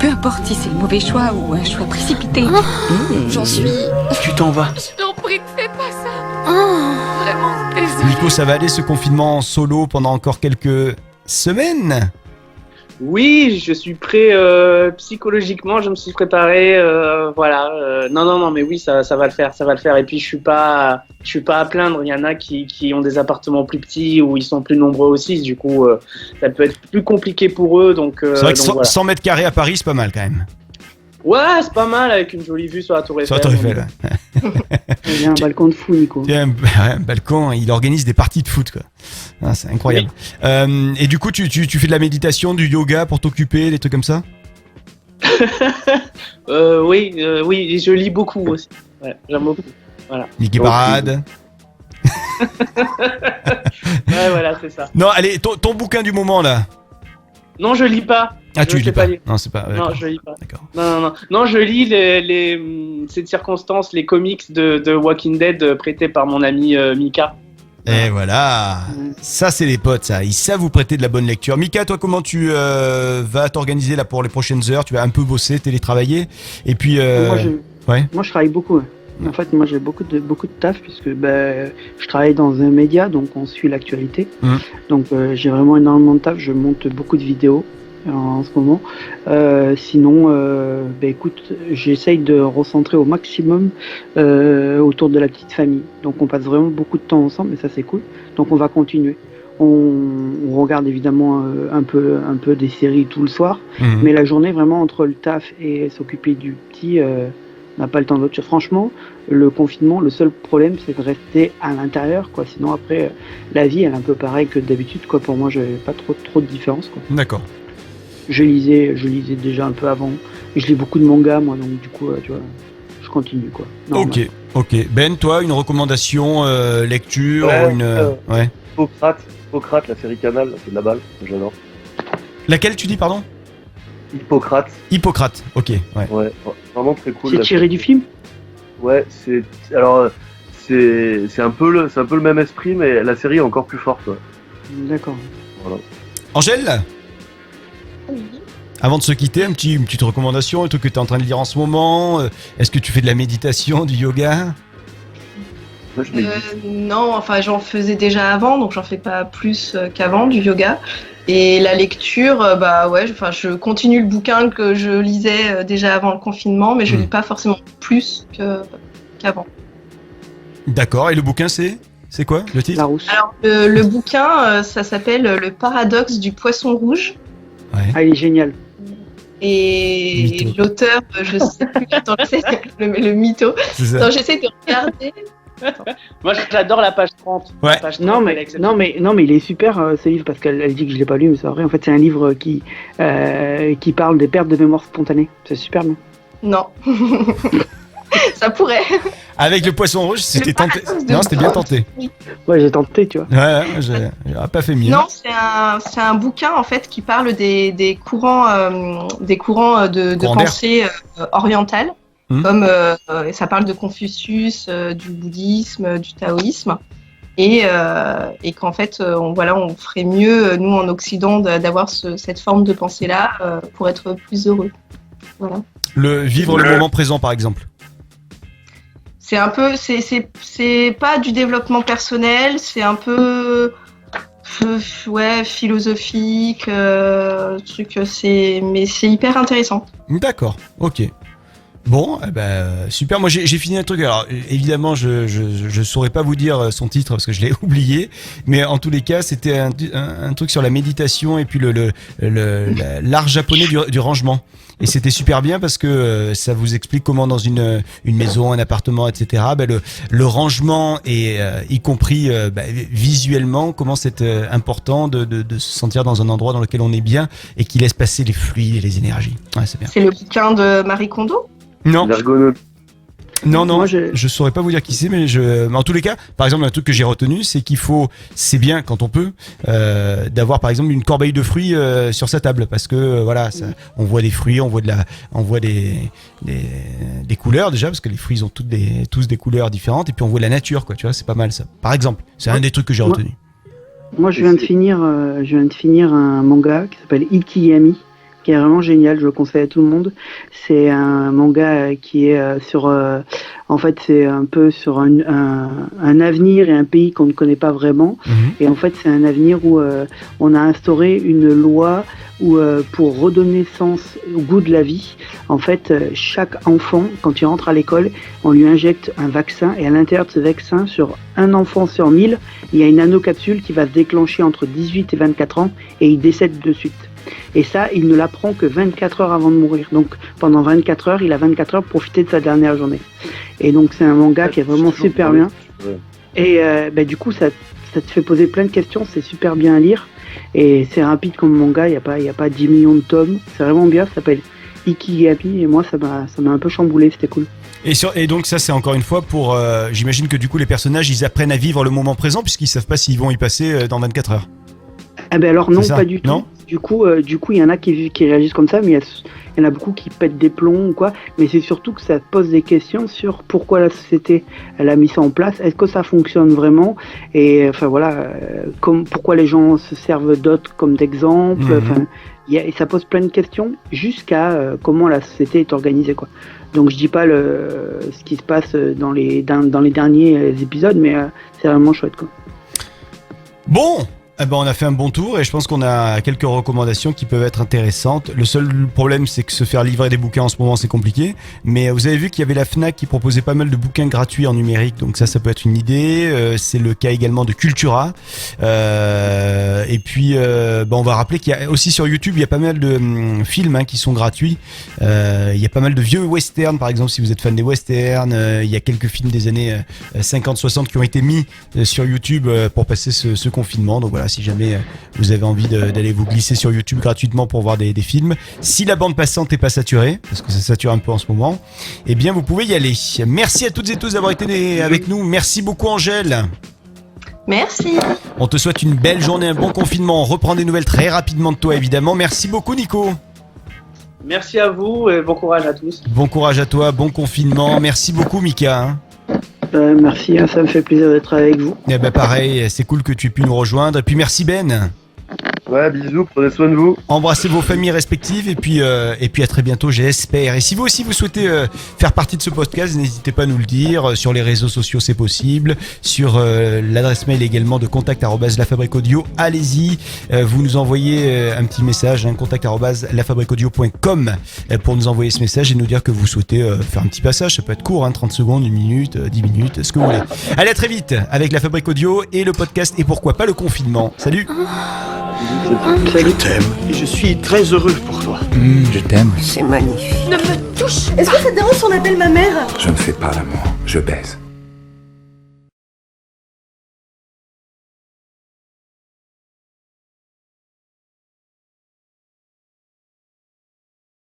Peu importe si c'est le mauvais choix ou un choix précipité. J'en suis... Tu t'en vas. Je t'en prie, ne fais pas ça. Vraiment, désolé. Nico, ça va aller ce confinement en solo pendant encore quelques semaines? Oui, je suis prêt psychologiquement, je me suis préparé, voilà. Non, mais oui, ça va le faire, ça va le faire. Et puis je suis pas à plaindre. Il y en a qui ont des appartements plus petits où ils sont plus nombreux aussi. Du coup, ça peut être plus compliqué pour eux. Donc, C'est vrai que donc voilà. 100 mètres carrés à Paris, c'est pas mal quand même. Ouais, c'est pas mal avec une jolie vue sur la Tour Eiffel. Sur la Tour Eiffel, ouais. Il y a un balcon de fou, Nico. Il y a un balcon, il organise des parties de foot, quoi. Ah, c'est incroyable. Et du coup, tu fais de la méditation, du yoga pour t'occuper, des trucs comme ça? Oui, et je lis beaucoup aussi. Ouais, j'aime beaucoup. Voilà. Nicky Parade. Ouais, voilà, c'est ça. Non, allez, ton bouquin du moment, là. Non, je lis pas. Ah, tu Je lis sais pas. lire. Non, c'est pas. Non, D'accord. je lis pas. D'accord. Non, je lis ces circonstances, les comics de Walking Dead prêtés par mon ami Mika. Et voilà. Ça, c'est les potes, ça. Ils savent vous prêter de la bonne lecture. Mika, toi, comment tu vas t'organiser là pour les prochaines heures? Tu vas un peu bosser, télétravailler. Et puis. Moi, je travaille beaucoup. Ouais. En fait, moi, j'ai beaucoup de taf puisque je travaille dans un média, donc on suit l'actualité. Donc, j'ai vraiment énormément de taf. Je monte beaucoup de vidéos en ce moment. Sinon, écoute, j'essaye de recentrer au maximum autour de la petite famille. Donc, on passe vraiment beaucoup de temps ensemble, et ça, c'est cool. Donc, on va continuer. On regarde évidemment un peu des séries tout le soir, mais la journée, vraiment, entre le taf et s'occuper du petit, on n'a pas le temps d'autre chose. Franchement, le confinement, le seul problème, c'est de rester à l'intérieur, quoi. Sinon, après, la vie, elle est un peu pareille que d'habitude, quoi. Pour moi, j'avais pas trop de différence, quoi. D'accord. Je lisais déjà un peu avant. Je lis beaucoup de mangas, moi, donc du coup, tu vois, je continue, quoi. Normal. Ok. Ben, toi, une recommandation, lecture, ouais. Hippocrate, la série Canal, c'est de la balle, j'adore. Laquelle tu dis, pardon? Hippocrate, ok, ouais. ouais, vraiment très cool. C'est tiré du film? Ouais, c'est un peu le même esprit, mais la série est encore plus forte. Ouais. D'accord. Voilà. Angèle? Oui. Avant de se quitter, une petite recommandation, un truc que tu es en train de lire en ce moment. Est-ce que tu fais de la méditation, du yoga? Moi, je médite. Non, enfin j'en faisais déjà avant, donc j'en fais pas plus qu'avant du yoga. Et la lecture, je continue le bouquin que je lisais déjà avant le confinement, mais je lis pas forcément plus qu'avant. D'accord, et le bouquin c'est quoi le titre? Larousse. Alors le bouquin, ça s'appelle Le paradoxe du poisson rouge. Ouais. Ah, il est génial. Et Mytho. l'auteur, je sais plus, attends, le mytho. C'est ça. Attends, j'essaie de regarder. Moi, j'adore la page 30. Ouais. La page 30, Non elle est mais exceptionnelle. il est super ce livre parce qu'elle dit que je l'ai pas lu, mais c'est vrai. En fait, c'est un livre qui parle des pertes de mémoire spontanées. C'est super bien. Non. Ça pourrait. Avec le poisson rouge, c'était Le tenté. paradoxe de Non, c'était bien tenté. Ouais, j'ai tenté, tu vois. Ouais, j'aurais pas fait mieux. Non, c'est un bouquin en fait qui parle des courants de Courant d'air. pensée orientale, Mhm. comme ça parle de Confucius, du bouddhisme, du taoïsme, et qu'en fait on ferait mieux nous en Occident d'avoir cette forme de pensée là pour être plus heureux. Voilà. Vivre le moment présent, par exemple. C'est un peu, c'est pas du développement personnel, c'est un peu, philosophique, mais c'est hyper intéressant. D'accord, ok. Bon, super. Moi, j'ai fini un truc. Alors, évidemment, je saurais pas vous dire son titre parce que je l'ai oublié. Mais en tous les cas, c'était un truc sur la méditation et puis l'art japonais du rangement. Et c'était super bien parce que ça vous explique comment dans une maison, un appartement, etc. Le rangement et y compris visuellement, comment c'est important de se sentir dans un endroit dans lequel on est bien et qui laisse passer les fluides et les énergies. Ouais, c'est bien. C'est le bouquin de Marie Kondo? Non. L'ergonomie. Non, Moi, je saurais pas vous dire qui c'est, mais en tous les cas, par exemple, un truc que j'ai retenu, c'est c'est bien quand on peut, d'avoir par exemple une corbeille de fruits sur sa table, parce que on voit des fruits, on voit des couleurs déjà, parce que les fruits ils ont tous des couleurs différentes, et puis on voit la nature, quoi, tu vois, c'est pas mal ça. Par exemple, c'est un des trucs que j'ai retenu. Moi, je viens de finir un manga qui s'appelle Ikigami. qui est vraiment génial, je le conseille à tout le monde. C'est un manga qui est en fait, c'est un peu sur un avenir et un pays qu'on ne connaît pas vraiment. Et en fait, c'est un avenir où on a instauré une loi où, pour redonner sens au goût de la vie, en fait, chaque enfant, quand il rentre à l'école, on lui injecte un vaccin, et à l'intérieur de ce vaccin, sur un enfant sur 1000, il y a une nanocapsule qui va se déclencher entre 18 et 24 ans, et il décède de suite. Et ça, il ne l'apprend que 24 heures avant de mourir. Donc pendant 24 heures, il a 24 heures pour profiter de sa dernière journée. Et donc c'est un manga qui est vraiment super bien. Et du coup, ça te fait poser plein de questions, c'est super bien à lire. Et c'est rapide comme manga, il n'y a pas 10 millions de tomes. C'est vraiment bien, ça s'appelle Ikigami, et moi ça m'a un peu chamboulé, c'était cool. Et donc ça, c'est encore une fois pour... j'imagine que du coup les personnages, ils apprennent à vivre le moment présent puisqu'ils savent pas s'ils vont y passer dans 24 heures. Ah ben alors non, pas du tout. Non, du coup, il y en a qui réagissent comme ça, mais il y en a beaucoup qui pètent des plombs ou quoi. Mais c'est surtout que ça pose des questions sur pourquoi la société elle a mis ça en place. Est-ce que ça fonctionne vraiment? Et enfin voilà, pourquoi les gens se servent d'autres comme d'exemple. Et ça pose plein de questions jusqu'à comment la société est organisée, quoi. Donc je dis pas ce qui se passe dans les derniers épisodes, mais c'est vraiment chouette, quoi. Bon. On a fait un bon tour et je pense qu'on a quelques recommandations qui peuvent être intéressantes. Le seul problème, c'est que se faire livrer des bouquins en ce moment, c'est compliqué. Mais vous avez vu qu'il y avait la Fnac qui proposait pas mal de bouquins gratuits en numérique, donc ça peut être une idée. C'est le cas également de Cultura. Et puis, on va rappeler qu'il y a aussi sur YouTube, il y a pas mal de films qui sont gratuits. Il y a pas mal de vieux westerns, par exemple, si vous êtes fan des westerns. Il y a quelques films des années 50-60 qui ont été mis sur YouTube pour passer ce confinement. Donc voilà, si jamais vous avez envie d'aller vous glisser sur YouTube gratuitement pour voir des films, si la bande passante n'est pas saturée, parce que ça sature un peu en ce moment, eh bien vous pouvez y aller. Merci à toutes et tous d'avoir été avec nous. Merci beaucoup Angèle. Merci. On te souhaite une belle journée, un bon confinement. On reprend des nouvelles très rapidement de toi évidemment. Merci beaucoup Nico. Merci à vous et bon courage à tous. Bon courage à toi, bon confinement. Merci beaucoup Mika. Merci, ça me fait plaisir d'être avec vous. Pareil, c'est cool que tu aies pu nous rejoindre. Et puis merci Ben. Ouais, bisous, prenez soin de vous. Embrassez vos familles respectives et puis à très bientôt, j'espère. Et si vous aussi vous souhaitez faire partie de ce podcast, n'hésitez pas à nous le dire. Sur les réseaux sociaux, c'est possible. Sur l'adresse mail également de contact@lafabriquaudio. Allez-y, vous nous envoyez un petit message, contact@lafabriquaudio.com pour nous envoyer ce message et nous dire que vous souhaitez faire un petit passage. Ça peut être court, 30 secondes, 1 minute, 10 minutes, ce que vous voulez. Allez, à très vite avec La Fabrique Audio et le podcast et pourquoi pas le confinement. Salut. Je t'aime et je suis très heureux pour toi. Je t'aime. C'est magnifique. Ne me touche. Est-ce que ça te dérange si on appelle ma mère? Je ne fais pas l'amour, je baise.